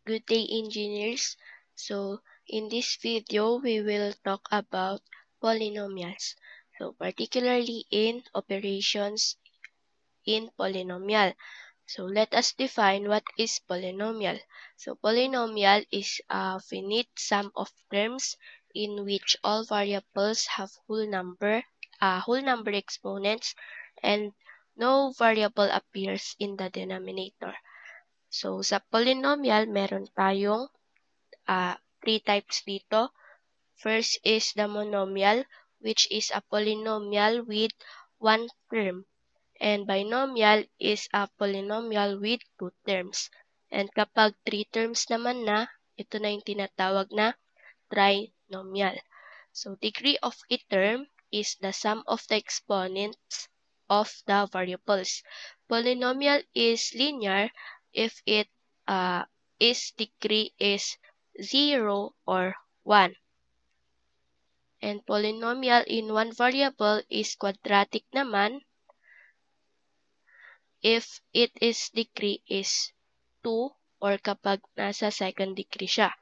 Good day, engineers. So, in this video, we will talk about polynomials. So, particularly in operations in polynomial. So, let us define what is polynomial. So, polynomial is a finite sum of terms in which all variables have whole number exponents, and no variable appears in the denominator. So, sa polynomial, meron tayong 3 types dito. First is the monomial, which is a polynomial with one term. And binomial is a polynomial with 2 terms. And kapag 3 terms naman na, ito na yung tinatawag na trinomial. So, degree of a term is the sum of the exponents of the variables. Polynomial is linear if its degree is 0 or 1. And polynomial in one variable is quadratic naman if its degree is 2 or kapag nasa second degree siya.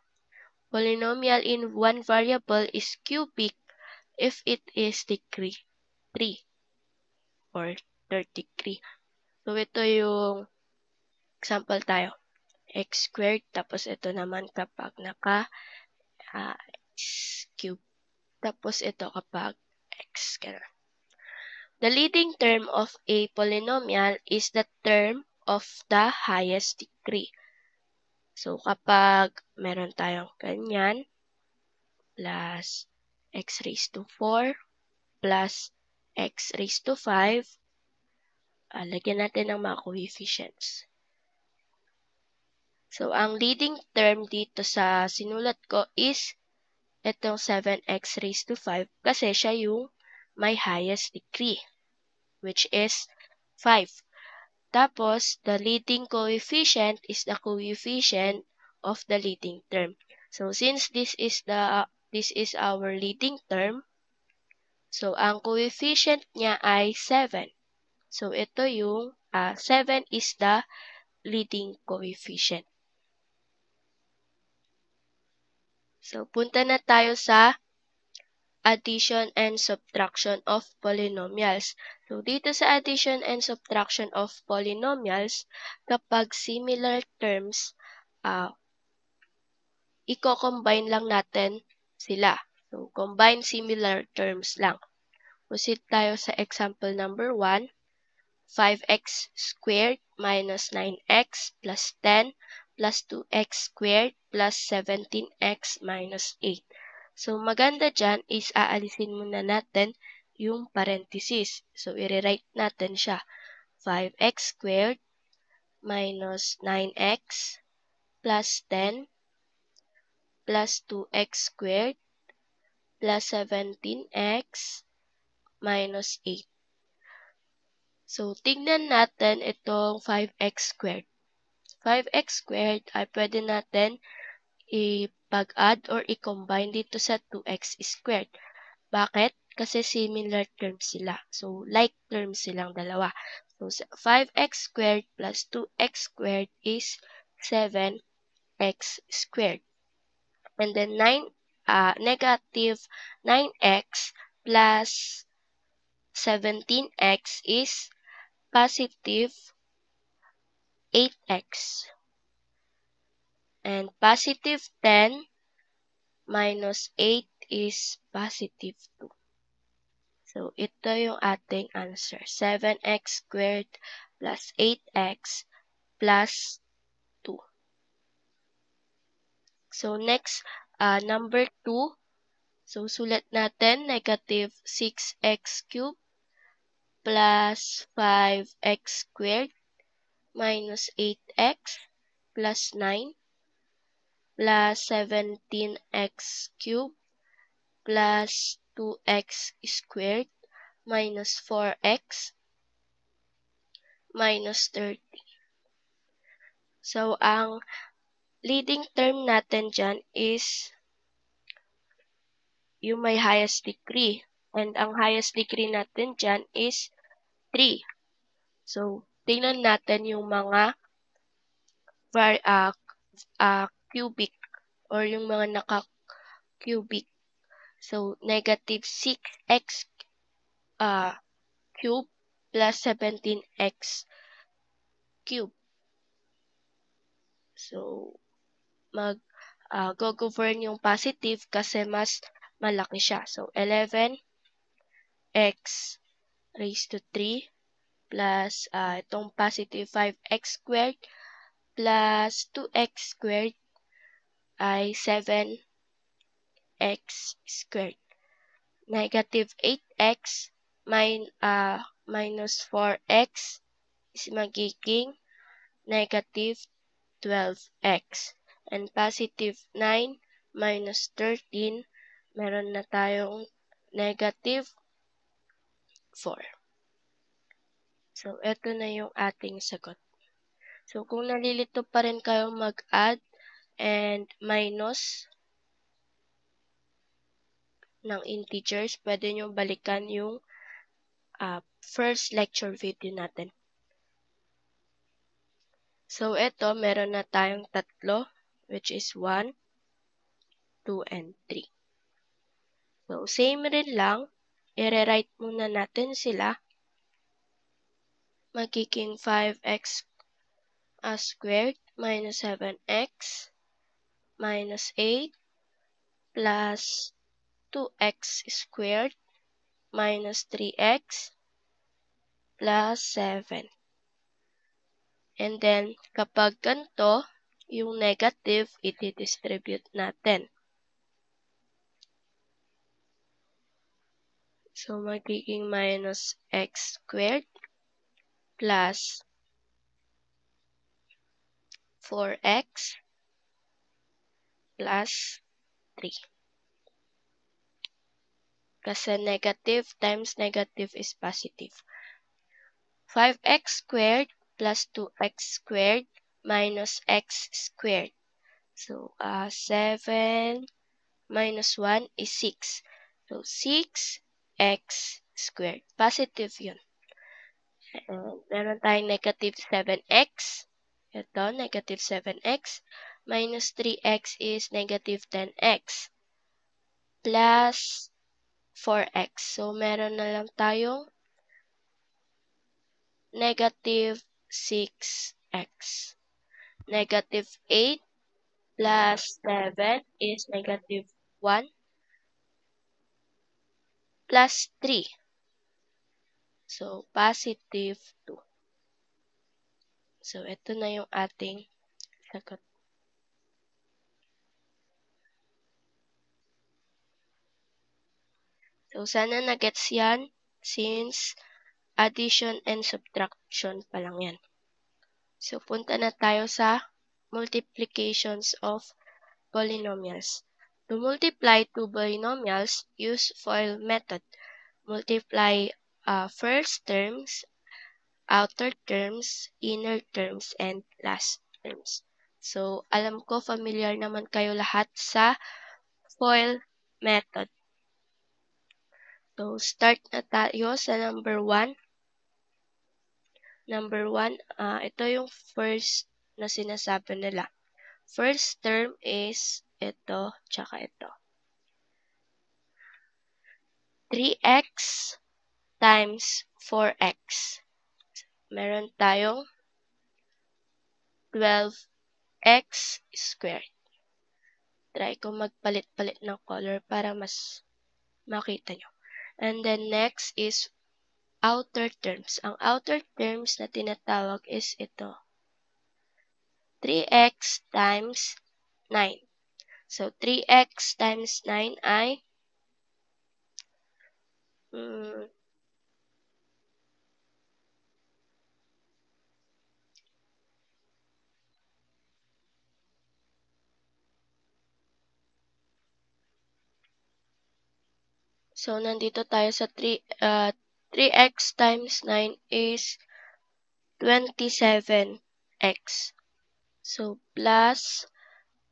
Polynomial in one variable is cubic if it is degree 3 or third degree. So, ito yung example tayo. X squared, tapos ito naman kapag x cube. Tapos ito kapag x. Ganun. The leading term of a polynomial is the term of the highest degree. So, kapag meron tayong ganyan, plus x raised to 4, plus x raised to 5, lagyan natin ng mga coefficients. So, ang leading term dito sa sinulat ko is itong 7x raised to 5 kasi siya yung may highest degree, which is 5. Tapos, the leading coefficient is the coefficient of the leading term. So, since this is our leading term, so ang coefficient niya ay 7. So, ito yung 7 is the leading coefficient. So, punta na tayo sa addition and subtraction of polynomials. So, dito sa addition and subtraction of polynomials, kapag similar terms, i-combine lang natin sila. So, combine similar terms lang. Proceed tayo sa example number 1. 5x squared minus 9x plus 10 plus 2x squared plus 17x minus 8. So, maganda dyan is aalisin muna natin yung parenthesis. So, i-rewrite natin siya. 5x squared minus 9x plus 10 plus 2x squared plus 17x minus 8. So, tingnan natin itong 5x squared. 5x squared ay pwede natin i-pag-add or i-combine dito sa 2x squared. Bakit? Kasi similar terms sila. So, like terms silang dalawa. So, 5x squared plus 2x squared is 7x squared. And then, negative 9x plus 17x is positive 8x. And positive 10 minus 8 is positive 2. So, ito yung ating answer. 7x squared plus 8x plus 2. So, next, number 2. So, sulat natin, negative 6x cubed plus 5x squared minus 8x plus 9 plus 17x cubed plus 2x squared minus 4x minus 30. So, ang leading term natin dyan is yung may highest degree. And ang highest degree natin dyan is 3. So, tingnan natin yung mga cubic or yung mga naka-cubic. So, negative 6x cube plus 17x cube. So, go-govern yung positive kasi mas malaki siya. So, 11x raised to 3 plus itong positive 5x squared plus 2x squared ay 7x squared. Negative 8x minus 4x is magiging negative 12x. And positive 9 minus 13, meron na tayong negative 4. So, ito na yung ating sagot. So, kung nalilito pa rin kayong mag-add and minus ng integers, pwede nyo balikan yung first lecture video natin. So, ito, meron na tayong tatlo, which is 1, 2, and 3. So, same rin lang, i-rewrite muna natin sila. Magiging 5x squared minus 7x minus 8 plus 2x squared minus 3x plus 7. And then, kapag ganito, yung negative, iti-distribute natin. So, magiging minus x squared plus 4x plus 3. Kasi negative times negative is positive. 5x squared plus 2x squared minus x squared. So, 7 minus 1 is 6. So, 6x squared. Positive yun. And meron tayong negative 7x. Ito, negative 7x. Minus 3x is negative 10x. Plus 4x. So, meron na lang tayong negative 6x. Negative 8 plus 7 is negative 1 plus 3. So, positive 2. So, ito na yung ating sagot. So, sana na-gets yan since addition and subtraction pa lang yan. So, punta na tayo sa multiplications of polynomials. To multiply two binomials, use FOIL method. Multiply first terms, outer terms, inner terms, and last terms. So, alam ko familiar naman kayo lahat sa FOIL method. So, start na tayo sa number 1. Number 1, ito yung first na sinasabi nila. First term is ito, tsaka ito. 3x times 4x. Meron tayong 12x squared. Try ko magpalit-palit ng color para mas makita nyo. And then next is outer terms. Ang outer terms na tinatawag is ito. 3x times 9. So, 3x times 9 ay so, nandito tayo sa 3x times 9 is 27x. So, plus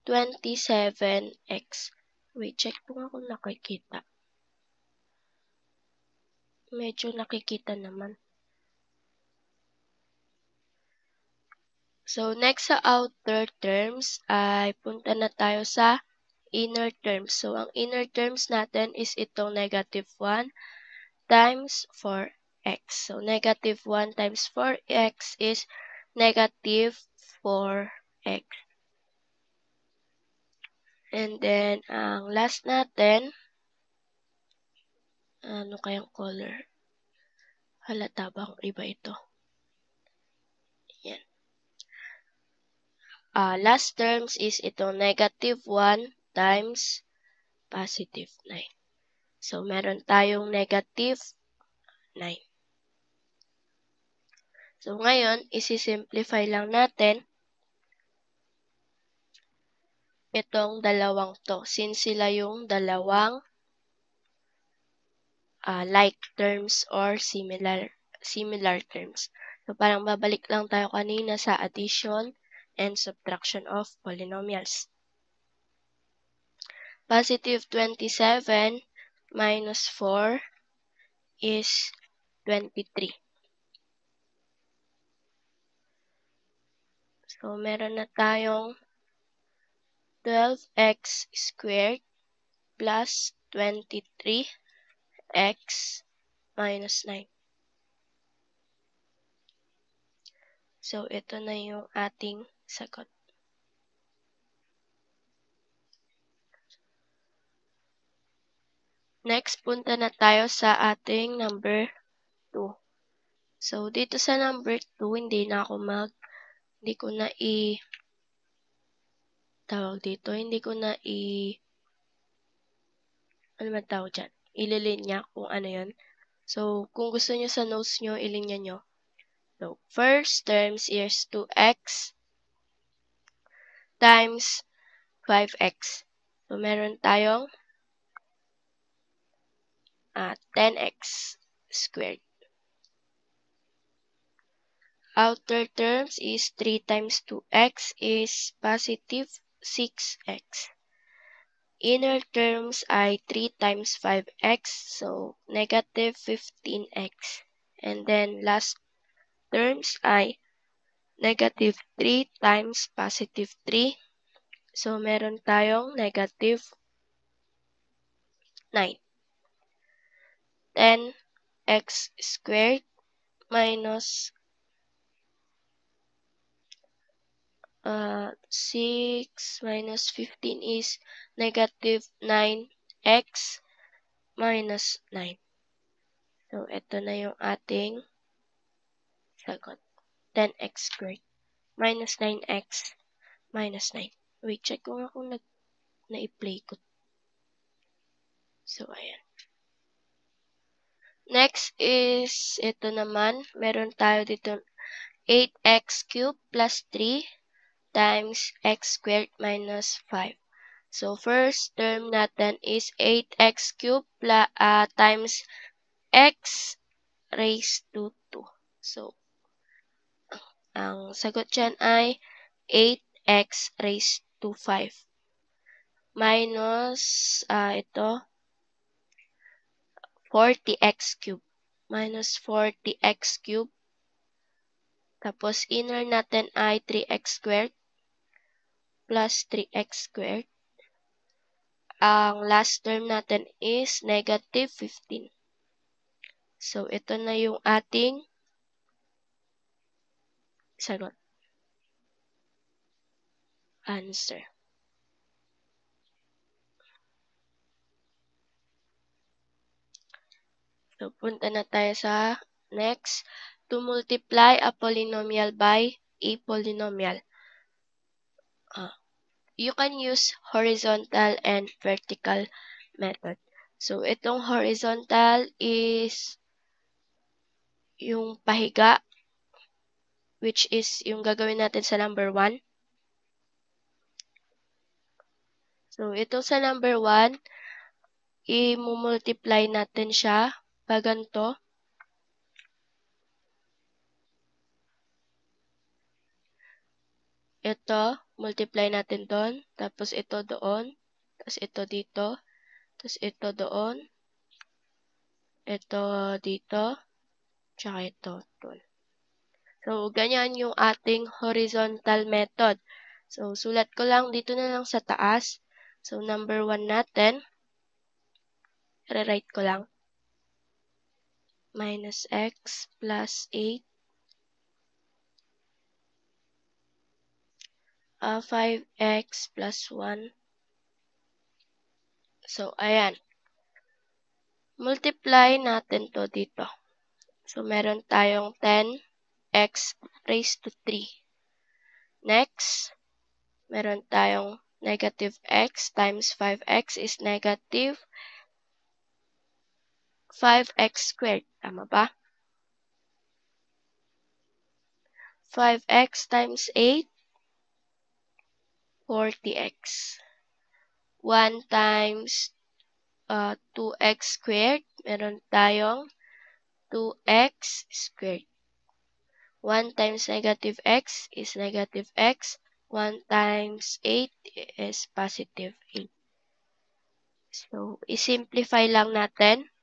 27x. Wait, check ko nga kung nakikita. Medyo nakikita naman. So, next sa outer terms ay punta na tayo sa inner terms. So, ang inner terms natin is itong negative 1 times 4x. So, negative 1 times 4x is negative 4x. And then, ang last natin, ano kayang color? Halata bang iba ito? Yan. Last terms is itong negative 1 times positive 9. So, meron tayong negative 9. So, ngayon, isi-simplify lang natin itong dalawang to. Since sila yung dalawang like terms or similar terms. So, parang babalik lang tayo kanina sa addition and subtraction of polynomials. Positive 27 minus 4 is 23. So, meron na tayong 12x squared plus 23x minus 9. So, ito na yung ating sagot. Next, punta na tayo sa ating number 2. So, dito sa number 2, hindi ko na ano man tawag dyan? Ililinya kung ano yun. So, kung gusto nyo sa notes nyo, ilinya nyo. So, first terms is 2x times 5x. So, meron tayong 10x squared. Outer terms is 3 times 2x is positive 6x. Inner terms ay 3 times 5x, so negative 15x. And then last terms ay negative 3 times positive 3. So meron tayong negative 9. 10x squared minus 6 minus 15 is negative 9x minus 9. So, ito na yung ating sagot. 10x squared minus 9x minus 9. Wait, check ko nga kung na-i-play ko. So, ayan. Next is, ito naman, meron tayo dito 8x cubed plus 3 times x squared minus 5. So, first term natin is 8x cubed times x raised to 2. So, ang sagot dyan ay 8x raised to 5. Minus, ito, 40x cubed. Minus 40x cubed. Tapos, inner natin ay 3x squared plus 3x squared. Ang last term natin is negative 15. So, ito na yung ating sagot. Answer. So, punta na tayo sa next. To multiply a polynomial by a polynomial. You can use horizontal and vertical method. So, itong horizontal is yung pahiga, which is yung gagawin natin sa number 1. So, ito sa number 1, i-multiply natin siya pa ganito. Ito, multiply natin doon, tapos ito doon, tapos ito dito, tapos ito doon, ito dito, tsaka ito doon. So, ganyan yung ating horizontal method. So, sulat ko lang dito na lang sa taas. So, number 1 natin, re-write ko lang. Minus x plus 8. 5x plus 1. So, ayan. Multiply natin to dito. So, meron tayong 10x raised to 3. Next, meron tayong negative x times 5x is negative 5x squared. Tama ba? 5x times 8, 40x. 1 times 2x squared, meron tayong 2x squared. 1 times negative x is negative x. 1 times 8 is positive 8. So, isimplify lang natin.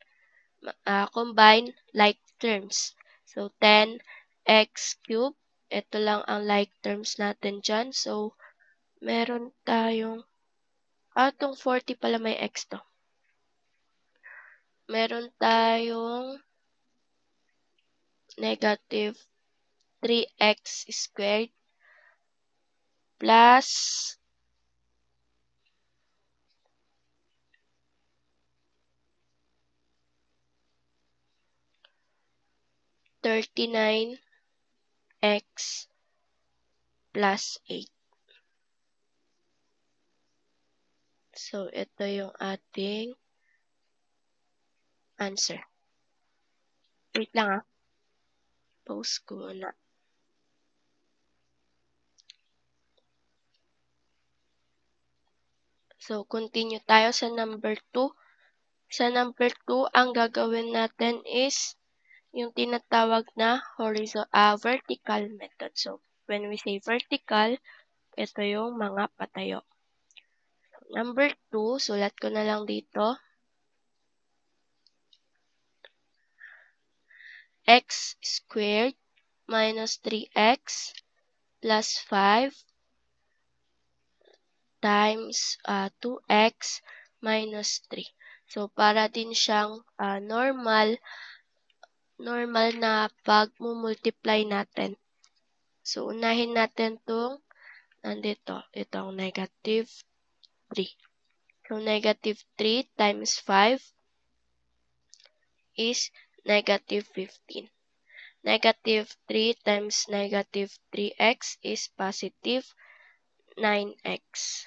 Combine like terms. So, 10x cubed. Ito lang ang like terms natin dyan. So, meron tayong, itong 40 pala may x to. Meron tayong negative 3x squared plus 39x plus 8. So, ito yung ating answer. Wait lang Pause ko muna. So, continue tayo sa number 2. Sa number 2, ang gagawin natin is yung tinatawag na vertical method. So, when we say vertical, ito yung mga patayo. Number 2, sulat ko na lang dito. X squared minus 3x plus 5 times 2x minus 3. So, para din siyang normal na pag-multiply natin. So, unahin natin itong itong negative 3. So, negative 3 times 5 is negative 15. Negative 3 times negative 3x is positive 9x.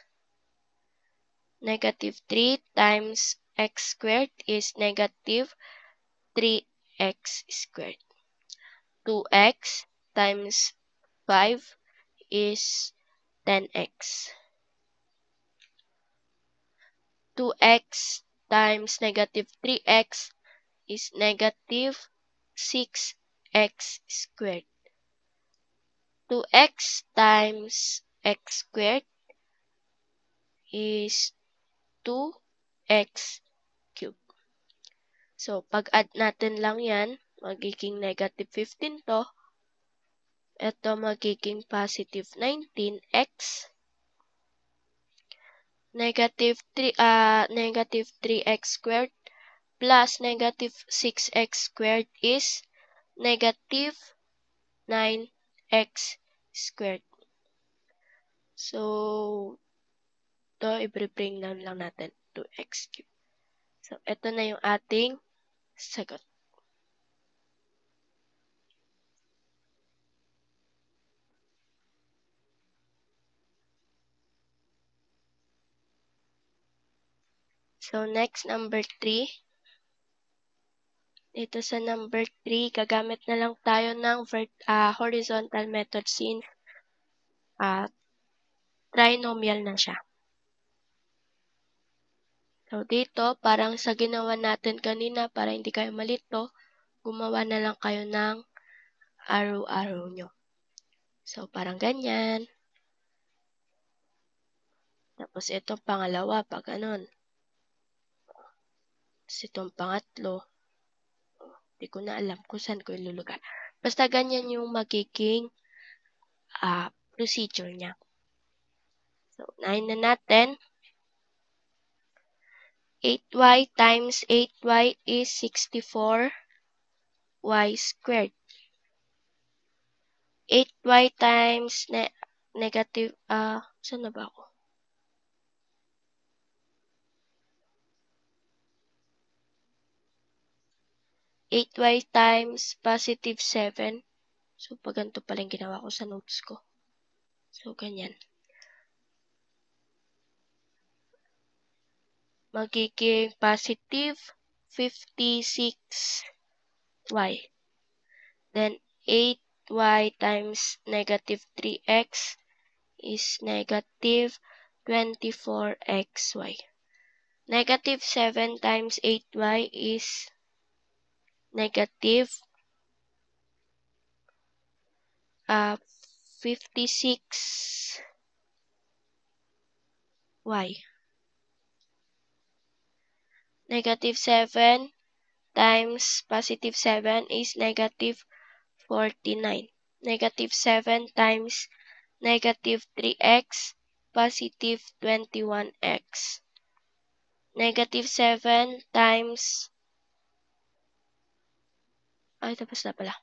Negative 3 times x squared is negative 3x squared. 2x times 5 is 10x. 2x times negative 3x is negative 6x squared. 2x times x squared is 2x cubed. So, pag-add natin lang yan, magiging negative 15 to. Ito magiging positive 19x. Negative 3x squared plus negative 6x squared is negative 9x squared. So, ito, i-bring down lang natin to x cubed. So, ito na yung ating sagot. So, next, number 3. Dito sa number 3, gagamit na lang tayo ng horizontal method since trinomial na siya. So, dito, parang sa ginawa natin kanina, para hindi kayo malito, gumawa na lang kayo ng arrow-arrow nyo. So, parang ganyan. Tapos, itong pangalawa, pag ganun. Tapos, itong pangatlo, hindi ko na alam kung saan ko ilulugar. Basta ganyan yung magiging procedure niya. So, unahin na natin. 8y times 8y is 64y squared. 8y times negative, saan na ba ako? 8y times positive 7. So, pag ganito pala yung ginawa ko sa notes ko. So, ganyan. Magiging positive 56y. Then, 8y times negative 3x is negative 24xy. Negative 7 times 8y is negative 56y. Negative 7 times positive 7 is negative 49. Negative 7 times negative 3x, positive 21x. Negative 7 times, tapos na pala.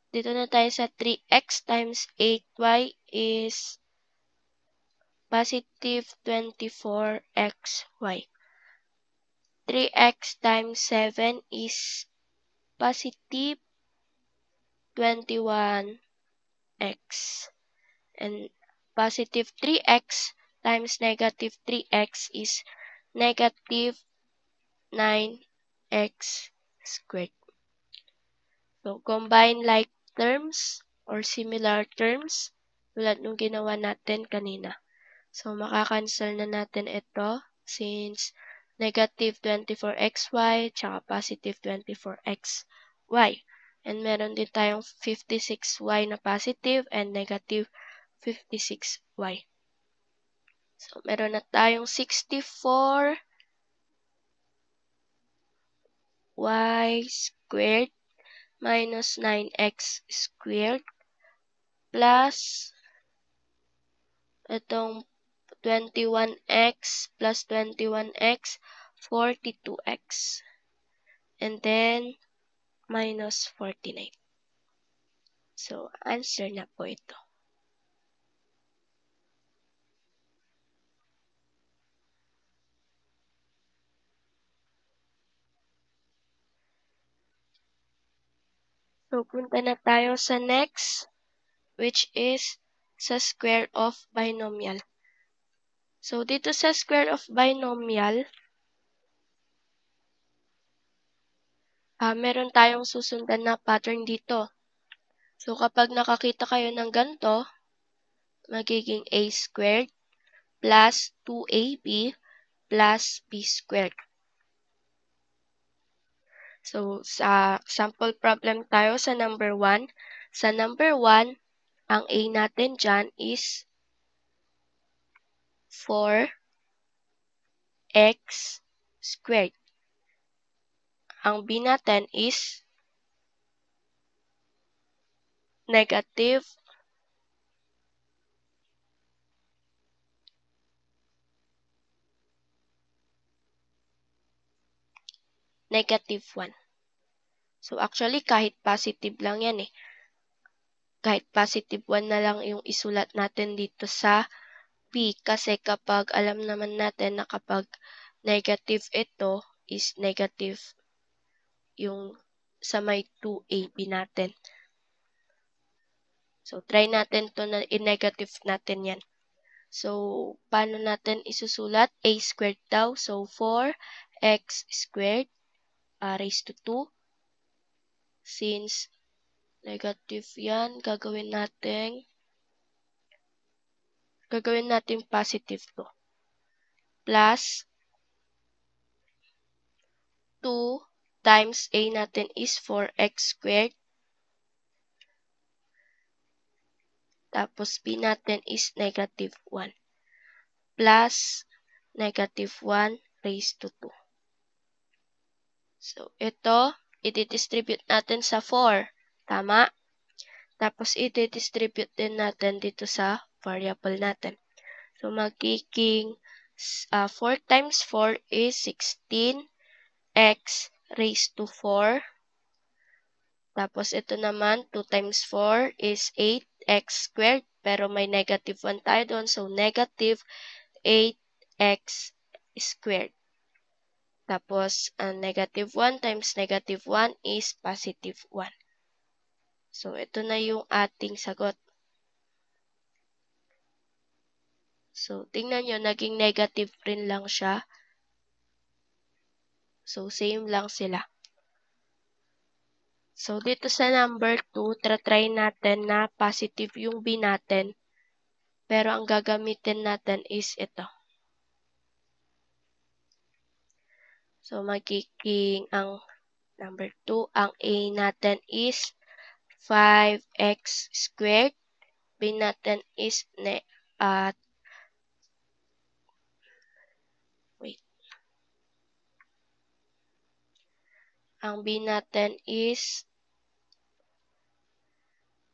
Dito na tayo sa 3x times 8y is positive 24xy. 3x times 7 is positive 21x. And positive 3x times negative 3x is negative 9x squared. So, combine like terms or similar terms tulad nung ginawa natin kanina. So, makakancel na natin ito since negative 24xy tsaka positive 24xy. And meron din tayong 56y na positive and negative 56y. So, meron na tayong 64y squared minus 9x squared plus itong 21x plus 21x, 42x. And then, minus 49. So, answer na po ito. So, punta na tayo sa next, which is sa square of binomial. So, dito sa square of binomial, meron tayong susundan na pattern dito. So, kapag nakakita kayo ng ganito, magiging a squared plus 2ab plus b squared. So, sa sample problem tayo sa number 1. Sa number 1, ang a natin dyan is 4x squared. Ang b natin is negative 1. So, actually, kahit positive lang yan eh. Kahit positive 1 na lang yung isulat natin dito sa b. Kasi kapag alam naman natin na kapag negative ito is negative yung sa may 2ab natin. So, try natin to na i-negative natin yan. So, paano natin isusulat? A squared daw. So, 4x squared raised to 2. Since negative yan, gagawin natin positive to. Plus 2 times a natin is 4x squared. Tapos b natin is negative 1. Plus negative 1 raised to 2. So, ito, i-distribute natin sa 4. Tama? Tapos, i-distribute din natin dito sa variable natin. So, magiging 4 times 4 is 16x raised to 4. Tapos, ito naman, 2 times 4 is 8x squared. Pero may negative 1 tayo doon. So, negative 8x squared. Tapos, negative 1 times negative 1 is positive 1. So, ito na yung ating sagot. So, tingnan nyo, naging negative rin lang siya. So, same lang sila. So, dito sa number 2, try natin na positive yung b natin. Pero ang gagamitin natin is ito. So, magiging ang number 2, ang a natin is 5x squared. B natin is ang b natin is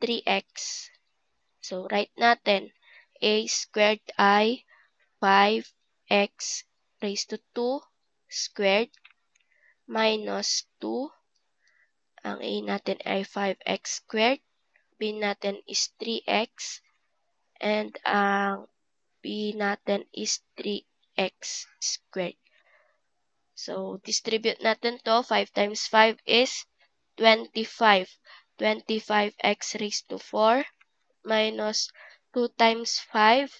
3x. So, write natin, a squared ay 5x raised to 2 squared minus 2. Ang a natin ay 5x squared. B natin is 3x. And ang b natin is 3x squared. So, distribute natin to. 5 times 5 is 25. 25x raised to 4 minus 2 times 5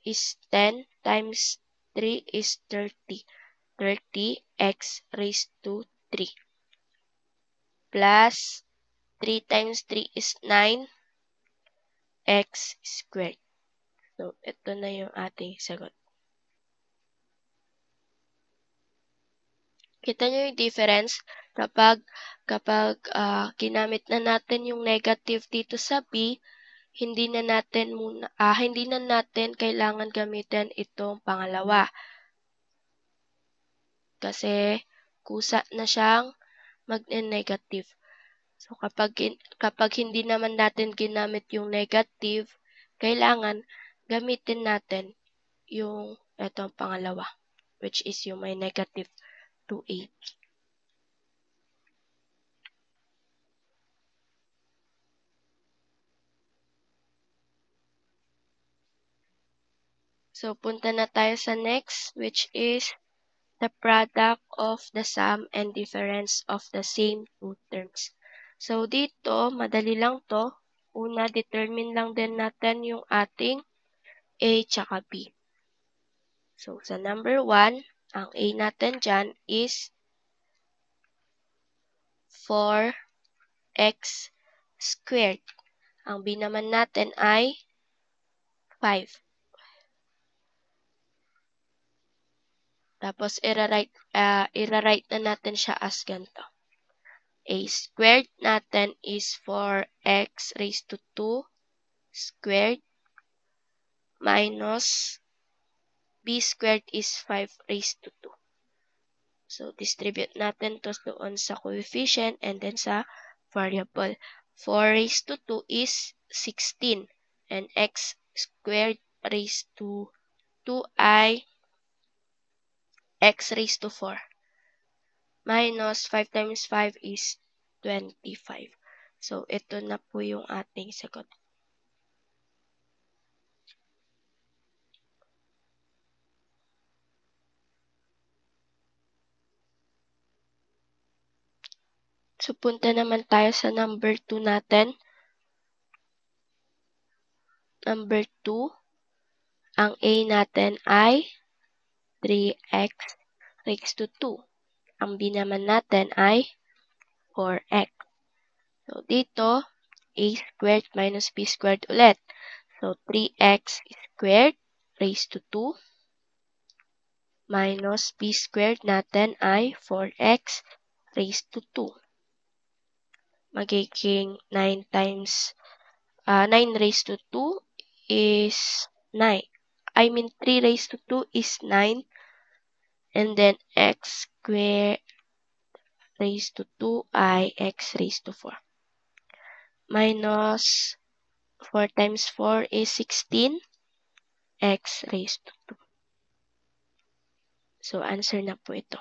is 10 times 3 is 30. 30x raised to 3. Plus 3 times 3 is 9x squared. So, ito na yung ating sagot. Kita nyo yung difference kapag ginamit na natin yung negative dito sa b, hindi na natin kailangan gamitin itong pangalawa. Kasi kusa na siyang magne-negative. So, kapag hindi naman natin ginamit yung negative, kailangan gamitin natin yung itong pangalawa, which is yung may negative 2a. So, punta na tayo sa next, which is the product of the sum and difference of the same two terms. So, dito, madali lang to. Una, determine lang din natin yung ating a tsaka b. So, sa number 1, ang a natin dyan is 4x squared. Ang b naman natin ay 5. Tapos, ira-write na natin siya as ganito. A squared natin is 4x raised to 2 squared minus b squared is 5 raised to 2. So, distribute natin to doon sa coefficient and then sa variable. 4 raised to 2 is 16 and x squared raised to 2 ay x raised to 4 minus 5 times 5 is 25. So, ito na po yung ating sagot. So, punta naman tayo sa number 2 natin. Number 2, ang a natin ay 3x raised to 2. Ang b naman natin ay 4x. So, dito, a squared minus b squared ulit. So, 3x squared raised to 2 minus b squared natin ay 4x raised to 2. Magiging 9 raised to 2 is 9. 3 raised to 2 is 9. And then x squared raised to 2 ay x raised to 4. minus 4 times 4 is 16, x raised to 2. So, answer na po ito.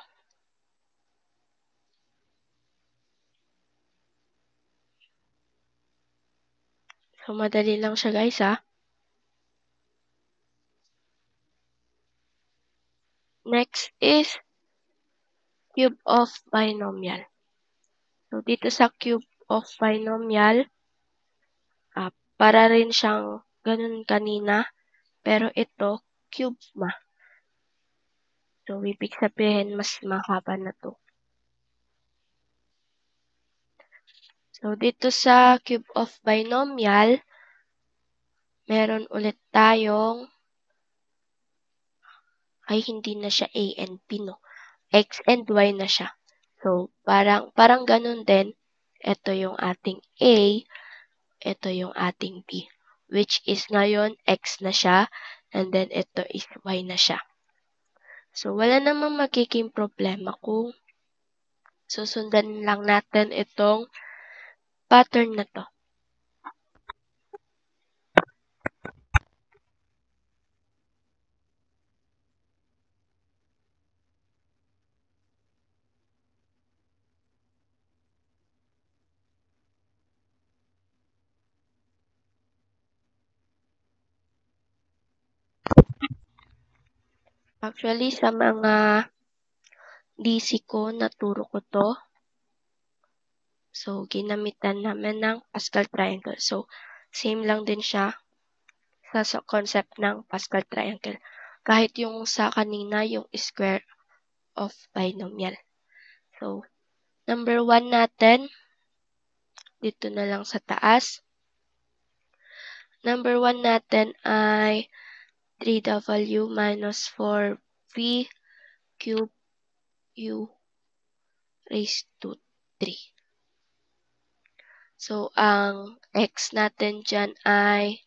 So, madali lang siya guys ha. Next is cube of binomial. So, dito sa cube of binomial, para rin siyang ganun kanina, pero ito, cube ma. So, ibig sabihin, mas mahaba na to. So, dito sa cube of binomial, meron ulit tayong, ay hindi na siya A and B, no? X and Y na siya. So, parang ganun din. Ito yung ating A, ito yung ating B. Which is ngayon, X na siya, and then ito is Y na siya. So, wala namang magiging problema kung susundan lang natin itong pattern na to. Actually, sa mga DC ko, naturo ko to. So, ginamitan namin ng Pascal triangle. So, same lang din siya sa concept ng Pascal triangle. Kahit yung sa kanina, yung square of binomial. So, number 1 natin, dito na lang sa taas. Number 1 natin ay 3W minus 4V cube U raised to 3. So, ang x natin dyan ay,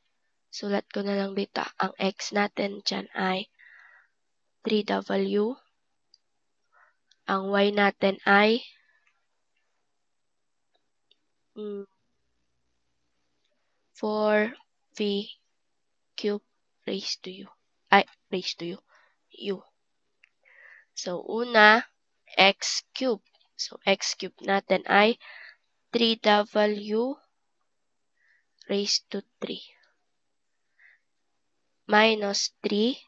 sulat ko na lang dito, ang x natin dyan ay 3W. Ang y natin ay 4V cube raised to U. Raised to U. So, una, x cube. So, x cube natin ay 3W raised to 3 minus 3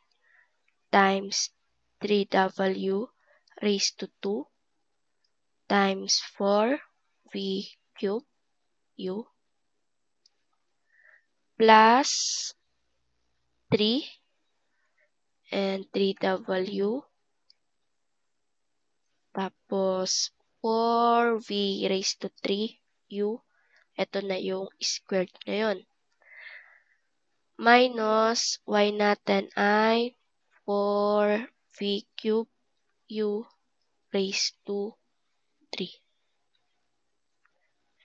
times 3W raised to 2 times 4V cube U plus 3 and 3W tapos 4V raised to 3U. Ito na yung squared na yun. Minus y natin ay 4V cube U raised to 3.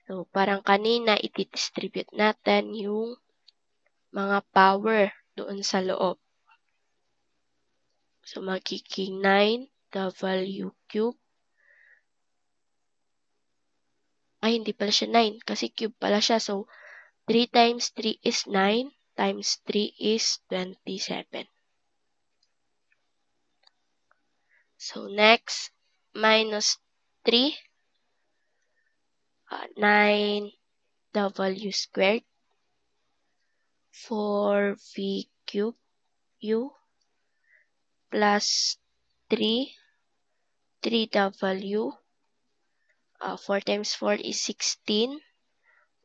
So, parang kanina, iti-distribute natin yung mga power doon sa loob. So, magiging 9W cube. Ay, hindi pala siya 9 kasi cube pala siya. So, 3 times 3 is 9 times 3 is 27. So, next, minus 3, 9W squared, 4V cube U plus 3, 3W, 4 times 4 is 16,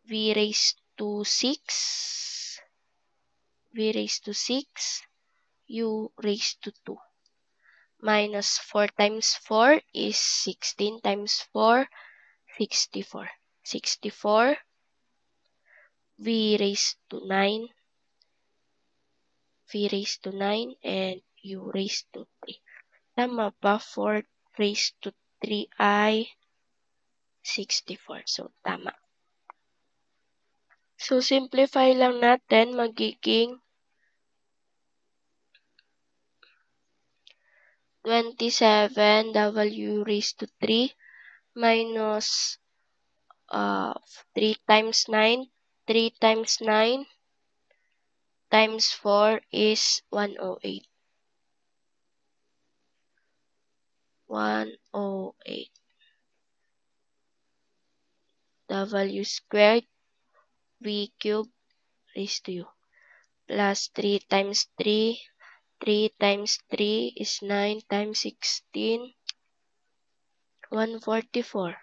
V raised to 6, V raised to 6, U raised to 2. Minus 4 times 4 is 16 times 4, 64. 64, V raised to 9, V raised to 9, and U raised to 3. Tama ba? 4 raised to 3 ay 64. So, tama. So, simplify lang natin. Magiging 27W raised to 3 minus 3 times 9, 3 times 9 times 4 is 108. 108. W squared V cubed raised to U. Plus 3 times 3. 3 times 3 is 9 times 16. 144.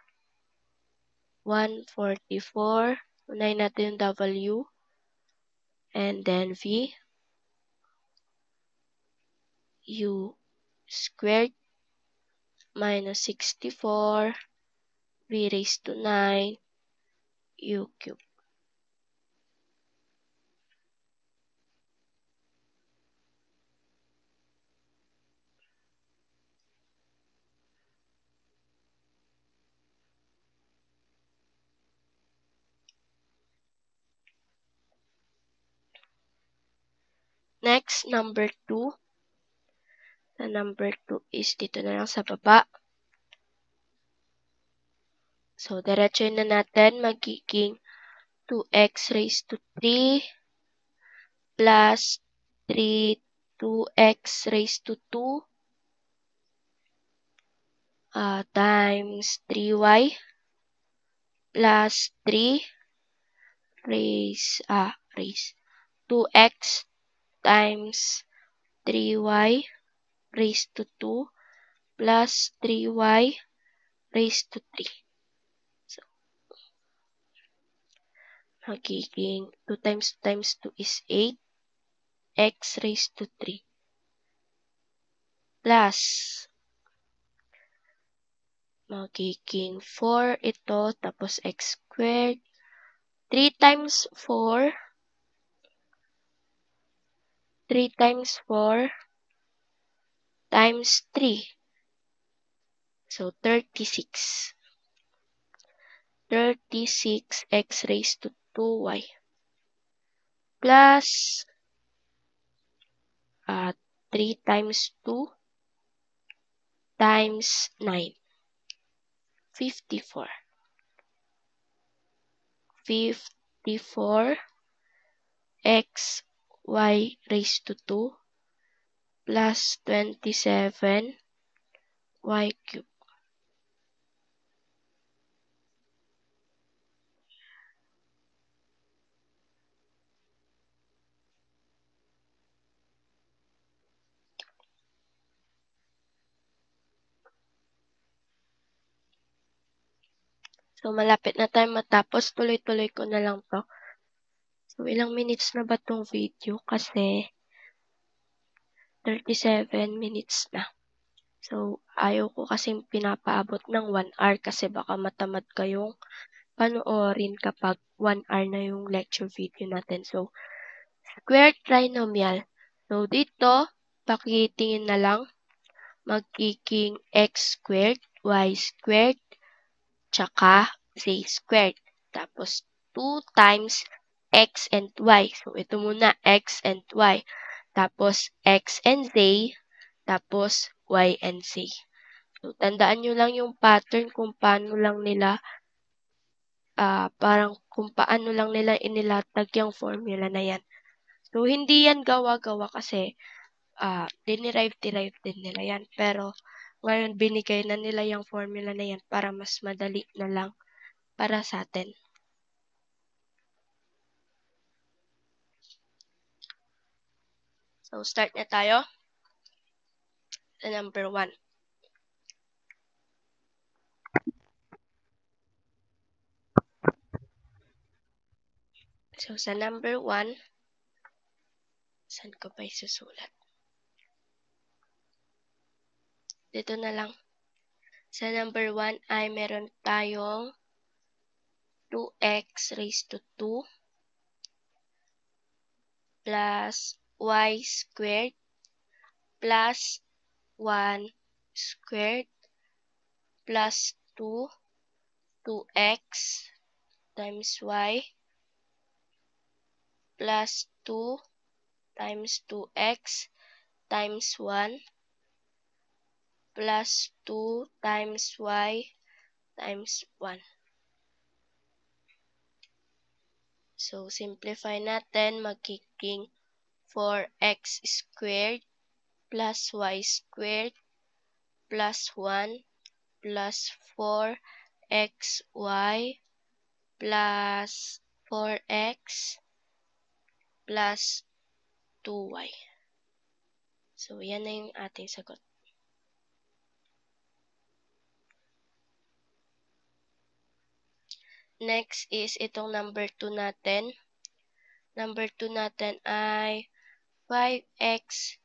144. Unahin natin yung W. And then V. U squared minus 64. V raised to 9. U cubed. Next, number 2. The number 2 is dito na lang sa baba. So, diretsuhin na natin. Magiging 2x raised to 3 plus 2x raised to 2 times 3y plus 3 raise 2x times 3y raised to 2 plus 3y raised to 3. So, magiging 2 times 2 is 8. X raised to 3 plus magiging 4 ito tapos x squared. 3 times 4 times 3. So, 36. 36 x raised to 2y plus 3 times 2 times 9. 54. 54 x y raised to 2 plus 27 y cubed. So, malapit na tayo matapos. Tuloy-tuloy ko na lang to. So, ilang minutes na ba tong video? Kasi 37 minutes na. So, ayaw ko kasing pinapaabot ng 1 hour kasi baka matamad kayong panoorin kapag 1 hour na yung lecture video natin. So, squared trinomial. So, dito, pakitingin na lang. Magiging x squared, y squared, tsaka z squared. Tapos, 2 times x and y. So, ito muna, x and y. Tapos, x and z. Tapos, y and z. So, tandaan nyo lang yung pattern kung paano lang nila, kung paano lang nila inilatag yung formula na yan. So, hindi yan gawa-gawa kasi, dinerive din nila yan. Pero, ngayon, binigay na nila yung formula na yan para mas madali na lang para sa atin. So, start na tayo sa number 1. So, sa number 1, saan ko pa isusulat? Dito na lang. Sa number 1 ay meron tayong 2x raised to 2 plus y squared plus 1 squared plus 2x times y plus 2 times 2x times 1 plus 2 times y times 1. So, simplify natin, magiging 4x squared plus y squared plus 1 plus 4xy plus 4x plus 2y. So, yan na yung ating sagot. Next is itong number 2 natin. Number 2 natin ay 5x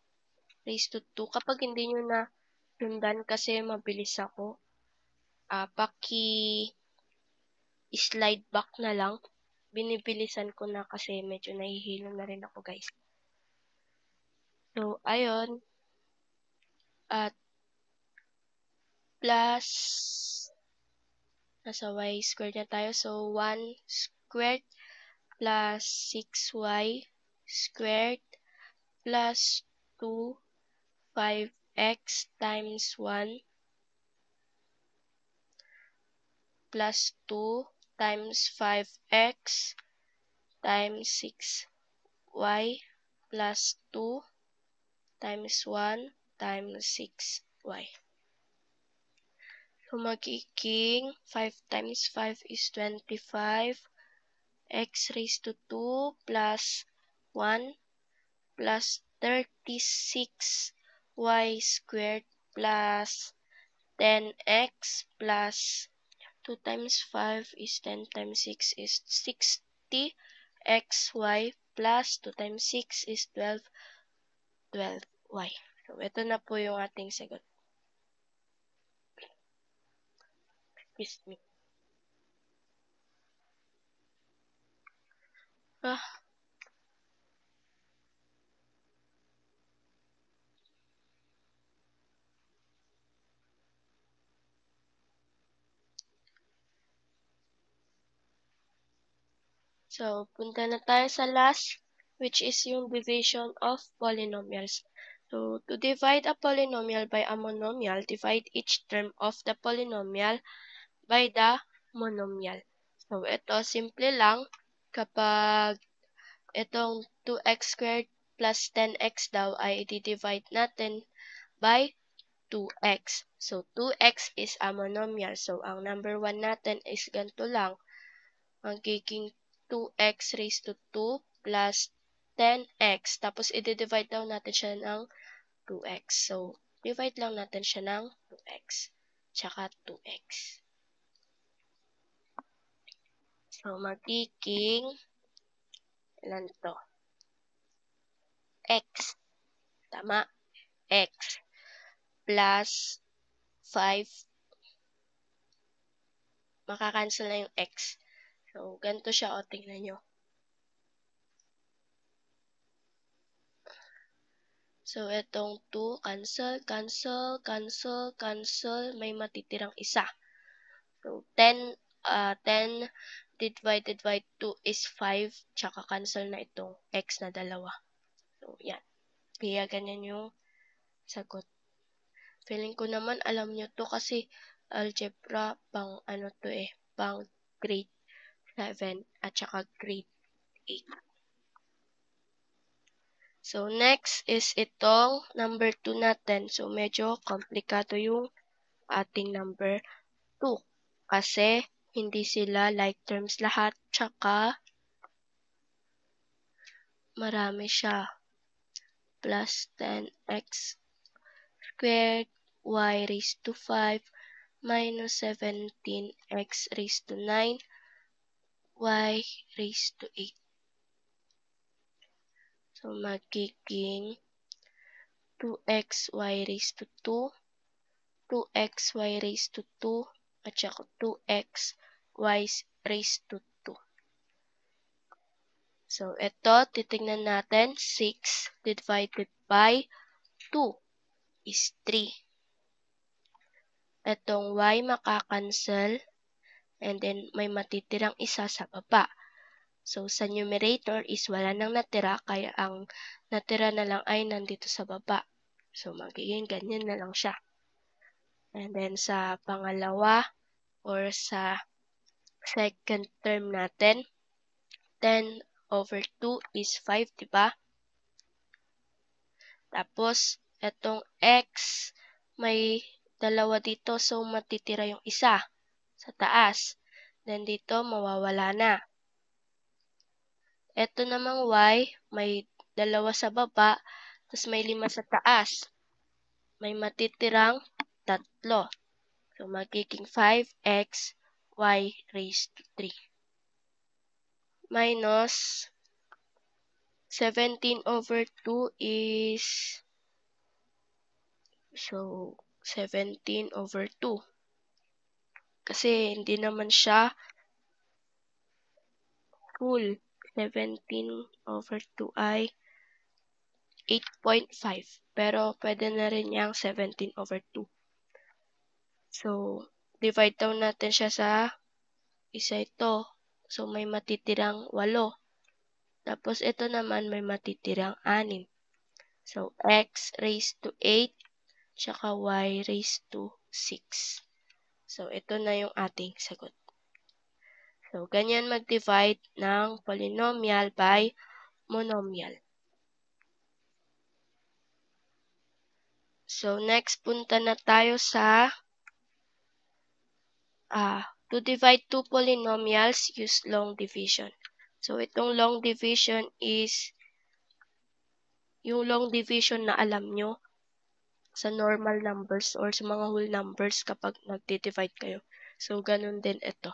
raised to 2. Kapag hindi nyo na sundan kasi mabilis ako, paki-slide back na lang. Binibilisan ko na kasi medyo nahihilo na rin ako, guys. So, ayun. At plus, nasa y squared na tayo. So, 1 squared plus 6y squared plus 2, 5x times 1 plus 2 times 5x times 6y plus 2 times 1 times 6y. So, magiging 5 times 5 is 25. X raised to 2 plus 1 plus 36 y squared plus 10x plus 2 times 5 is 10 times 6 is 60 xy plus 2 times 6 is 12 y. So, ito na po yung ating sagot. Excuse me. So, punta na tayo sa last, which is yung division of polynomials. So, to divide a polynomial by a monomial, divide each term of the polynomial by the monomial. So, ito, simple lang. Kapag itong 2x squared plus 10x daw ay i-divide natin by 2x. So, 2x is a monomial. So, ang number 1 natin is ganito lang. Magiging 2x raised to 2 plus 10x. Tapos, i-divide daw natin siya ng 2x. So, divide lang natin siya ng 2x. Tsaka 2x. So, magiging, ilan to? X. Tama. X. Plus 5. Makakancel na yung x. So, ganito siya. O, tingnan nyo. So, itong 2, cancel, cancel, cancel, cancel. May matitirang isa. So, 10 divided by 2 is 5. Tsaka cancel na itong x na dalawa. So, yan. Kaya ganyan yung sagot. Feeling ko naman alam nyo to kasi algebra pang ano to pang grade 7 at saka grade 8. So, next is itong number 2 natin. So, medyo komplikado yung ating number 2. Kasi, hindi sila like terms lahat. Tsaka, marami siya. Plus 10x squared y raised to 5 minus 17x raised to 9 y raised to 8. So, magiging 2xy raised to 2, 2xy raised to 2, at saka 2xy raised to 2. So, ito, titignan natin. 6 divided by 2 is 3. Itong y makakancel, and then may matitirang isa sa baba. So, sa numerator is wala nang natira, kaya ang natira na lang ay nandito sa baba. So, magiging ganyan na lang siya. And then, sa pangalawa or sa second term natin, 10/2 is 5, diba? Tapos, etong x, may dalawa dito, so matitira yung isa sa taas. Then, dito, mawawala na. Eto namang y, may dalawa sa baba, tapos may 5 sa taas. May matitirang 3. So, magiging 5x y raised to 3. Minus 17/2 is, so, 17/2. Kasi, hindi naman siya full. 17/2 ay 8.5. Pero, pwede na rin yung 17/2. So, divide down natin siya sa isa ito. So, may matitirang 8. Tapos, ito naman may matitirang 6. So, x raised to 8, tsaka y raised to 6. So, ito na yung ating sagot. So, ganyan mag-divide ng polynomial by monomial. So, next, punta na tayo sa to divide two polynomials, use long division. So, itong long division is yung long division na alam nyo sa normal numbers or sa mga whole numbers kapag nagdi-divide kayo. So, ganun din ito.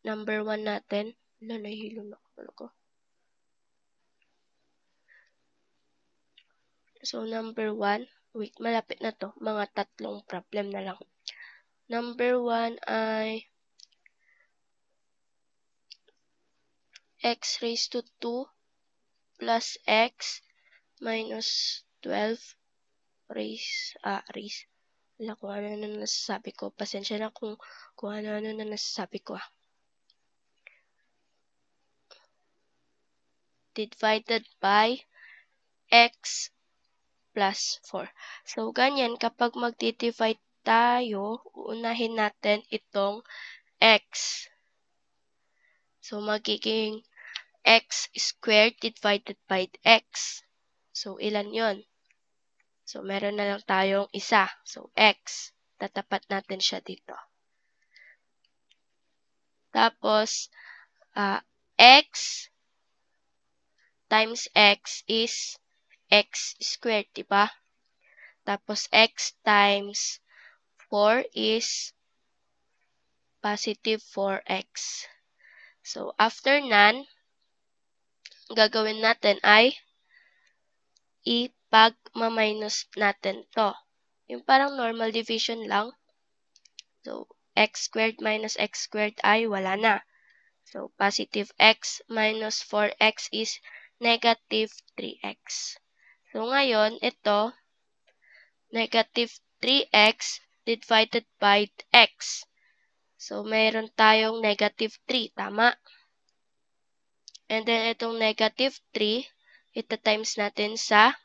Number 1 natin. Nahihilo na ako talaga. So, number 1. Wait, malapit na to. Mga 3 problem na lang. Number 1 ay x raised to 2 plus x minus 12 raise. Wala kung ano na nasasabi ko. Pasensya na kung ano na nasasabi ko. Divided by x plus 4. So, ganyan, kapag magdi-divide tayo, uunahin natin itong x. So, magiging x squared divided by x. So, ilan yon? So, meron na lang tayong isa. So, x. Tatapat natin siya dito. Tapos, x times x is x squared, diba? Tapos, x times 4 is positive 4x. So, after none, gagawin natin ay ipag-minus natin to. Yung parang normal division lang. So, x squared minus x squared ay wala na. So, positive x minus 4x is negative 3x. So, ngayon, ito, negative 3x divided by x. So, mayroon tayong negative 3, tama? And then, itong negative 3, ito times natin sa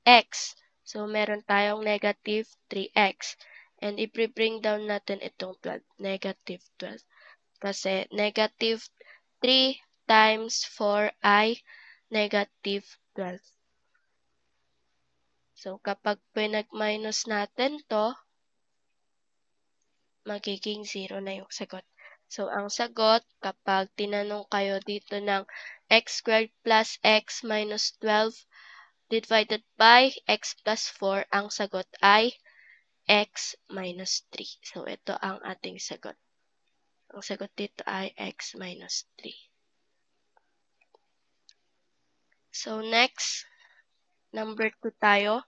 x. So, meron tayong negative 3x. And i-bring down natin itong 12, negative 12. Kasi negative 3 times 4 ay negative 12. So, kapag pinag-minus natin to, magiging 0 na yung sagot. So, ang sagot, kapag tinanong kayo dito ng x squared plus x minus 12 divided by x plus 4, ang sagot ay x minus 3. So, ito ang ating sagot. Ang sagot dito ay x minus 3. So, next, number 2 tayo.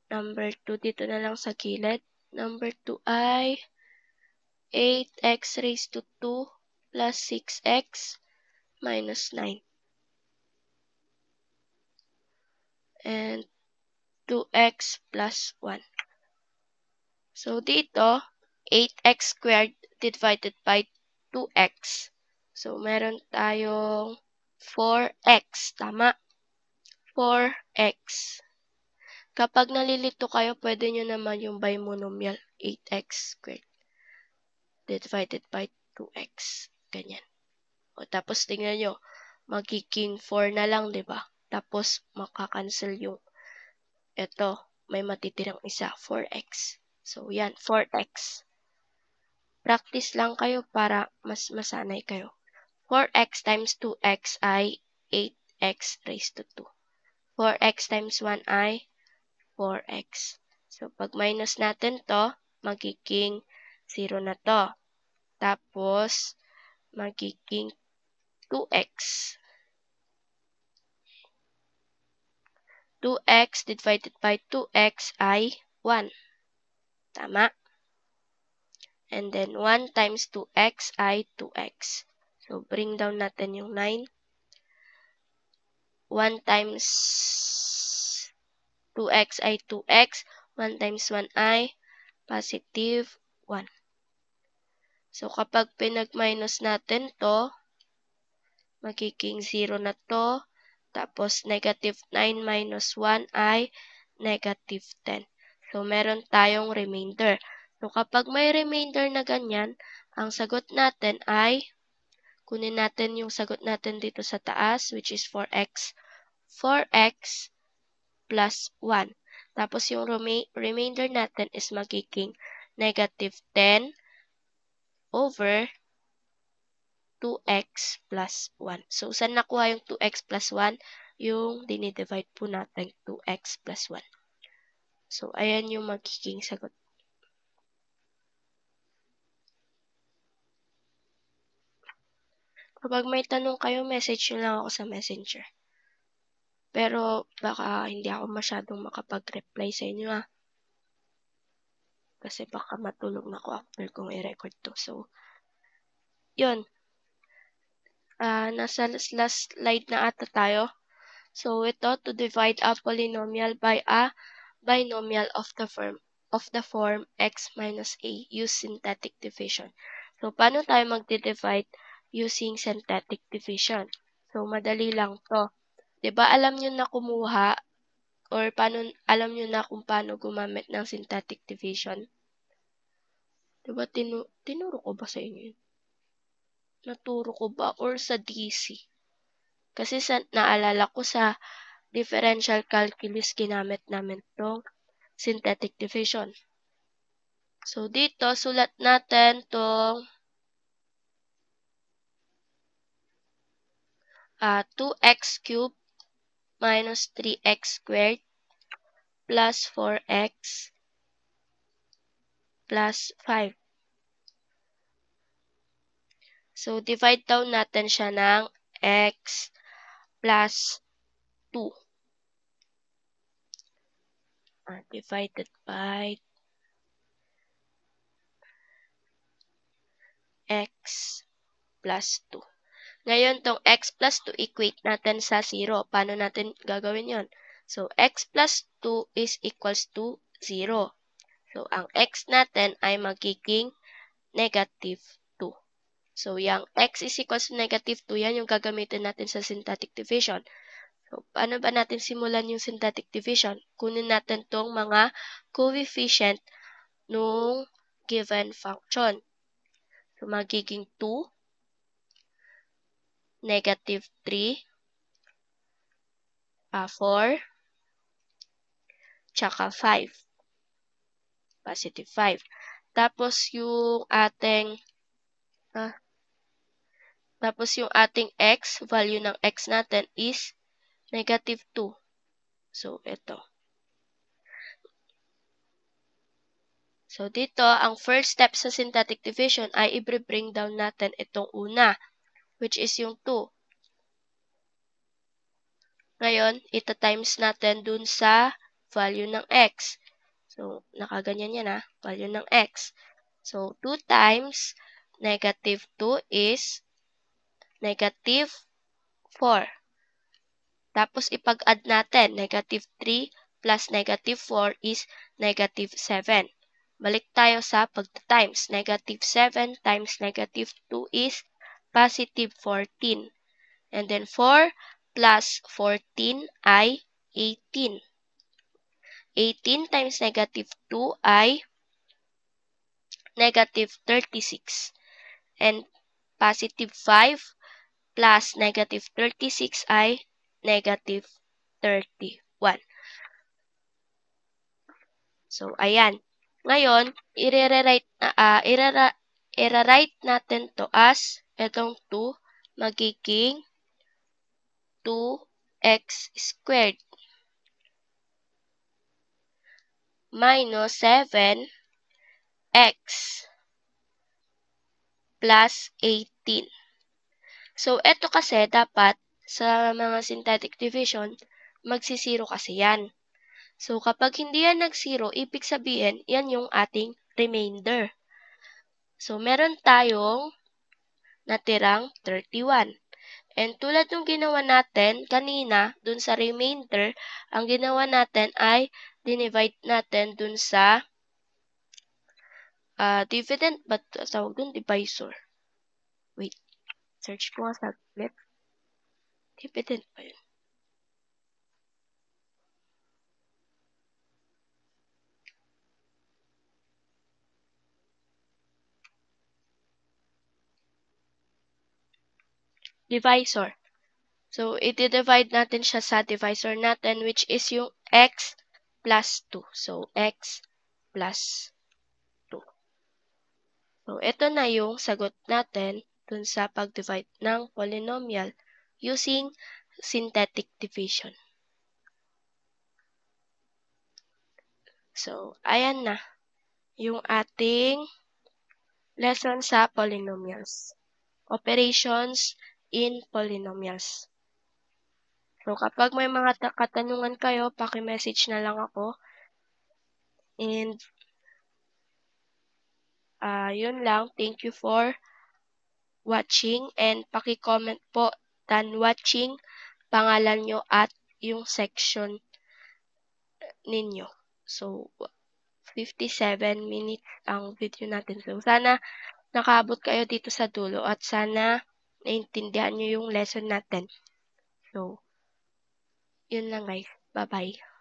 Number 2 dito na lang sa gilid. Number 2 ay 8x raised to 2 plus 6x minus 9. And 2x plus 1. So, dito, 8x squared divided by 2x. So, meron tayong 4x. Tama? 4x. Kapag nalilito kayo, pwede nyo naman yung bimonomial 8x squared divided by 2x. Ganyan. O tapos tingnan nyo, magiging 4 na lang, di ba? Tapos makakancel yung ito, may matitirang isa, 4x. So yan, 4x. Practice lang kayo para mas masanay kayo. 4x times 2x ay 8x raised to 2. 4x times 1 ay 4x. So, pag minus natin to, magiging 0 na to. Tapos, magiging 2x. 2x divided by 2x ay 1. Tama? And then, 1 times 2x ay 2x. So, bring down natin yung 9. 1 times 2x ay 2x. 1 times 1 ay positive 1. So, kapag pinag-minus natin to, magiging 0 na to. Tapos, negative 9 minus 1 ay negative 10. So, meron tayong remainder. So, kapag may remainder na ganyan, ang sagot natin ay, kunin natin yung sagot natin dito sa taas, which is 4x. 4x plus 1. Tapos, yung remainder natin is magiging negative 10 over 2x plus 1. So, saan nakuha yung 2x plus 1? Yung dinidivide po natin 2x plus 1. So, ayan yung magiging sagot. Kapag may tanong kayo, message nyo lang ako sa messenger. Pero, baka hindi ako masyadong makapag-reply sa inyo Kasi baka matulog na ako after kong i-record to. So, yun. Nasa last slide na ata tayo. So, ito, to divide a polynomial by a binomial of the form x minus a, use synthetic division. So, paano tayo magdi-divide using synthetic division? So, madali lang to. Diba, alam nyo na kumuha or alam nyo na kung paano gumamit ng synthetic division? Diba, tinuro ko ba sa inyo yun? Naturo ko ba? Or sa DC? Kasi naalala ko sa differential calculus, ginamit namin itong synthetic division. So, dito, sulat natin itong 2x cubed minus 3x squared plus 4x plus 5. So, divide down natin siya ng x plus 2. Divided by x plus 2. Ngayon, tong x plus 2, equate natin sa 0. Paano natin gagawin yon? So, x plus 2 is equals to 0. So, ang x natin ay magiging negative 2. So, yung x is equals to negative 2, yan yung gagamitin natin sa synthetic division. So, paano ba natin simulan yung synthetic division? Kunin natin tong mga coefficient nung given function. So, magiging 2, negative 3, 4, tsaka 5. Positive 5. Tapos, yung ating x, value ng x natin is negative 2. So, ito. So, dito, ang first step sa synthetic division ay i-bring down natin itong una, which is yung 2. Ngayon, ita-times natin dun sa value ng x. So, nakaganyan yan value ng x. So, 2 times negative 2 is negative 4. Tapos, ipag-add natin, negative 3 plus negative 4 is negative 7. Balik tayo sa pagta-times. Negative 7 times negative 2 is positive 14. And then 4 plus 14 ay 18. 18 times negative 2 ay negative 36. And positive 5 plus negative 36 ay negative 31. So, ayan. Ngayon, i-rewrite natin to as itong 2 magiging 2x squared minus 7x plus 18. So, ito kasi dapat sa mga synthetic division, magsisiro kasi yan. So, kapag hindi yan nag-zero, ibig sabihin, yan yung ating remainder. So, meron tayong natirang 31. And tulad ng ginawa natin kanina, dun sa remainder, ang ginawa natin ay dinivide natin dun sa dividend, but tawag dun, divisor. Wait, search ko nga saglit. Dividend pa yun. Divisor. So, i-divide natin siya sa divisor natin, which is yung x plus 2. So, x plus 2. So, ito na yung sagot natin dun sa pag-divide ng polynomial using synthetic division. So, ayan na yung ating lesson sa polynomials. Operations in polynomials. So, kapag may mga katanungan kayo, paki-message na lang ako. And, yun lang. Thank you for watching. And, paki-comment po, done watching, pangalan nyo at yung section ninyo. So, 57 minutes ang video natin. So, sana nakaabot kayo dito sa dulo at sana naintindihan nyo yung lesson natin. So, yun lang guys. Bye-bye.